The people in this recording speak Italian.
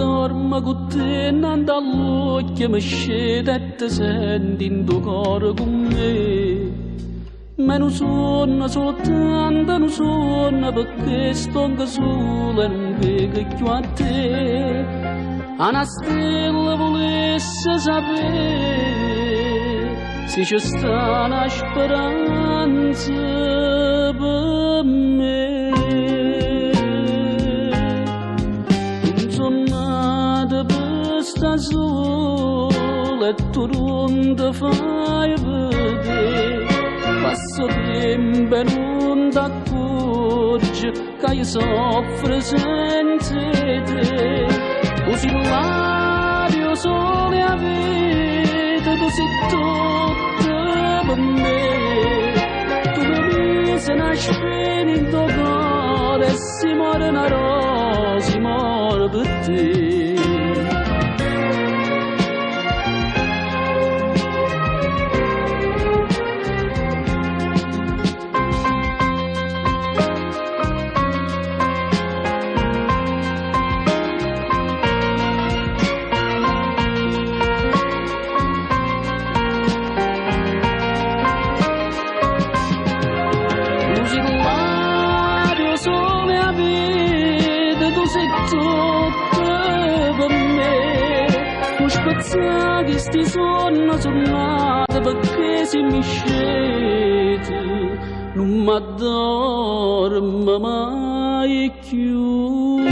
dorma con te, non dall'occhio mi scende e ti senti in tuo cuore con me. Ma non sono soltanto, non sono perché sto anche sola e non vedo più a te. Una stella volesse sapere se c'è sta una speranza per me. Non sono nata per sta sola e tu non ti fai vedere. Passo tempo e non ti accorgi che io soffro senza te. Tu sei l'aria, sole a vita, tu sei tutto per me. Tu mi sei una spina in tuo cuore e si muore una rosa, si muore per te. Che sti sonno tornate perché se mi scete non mi addormo mai più.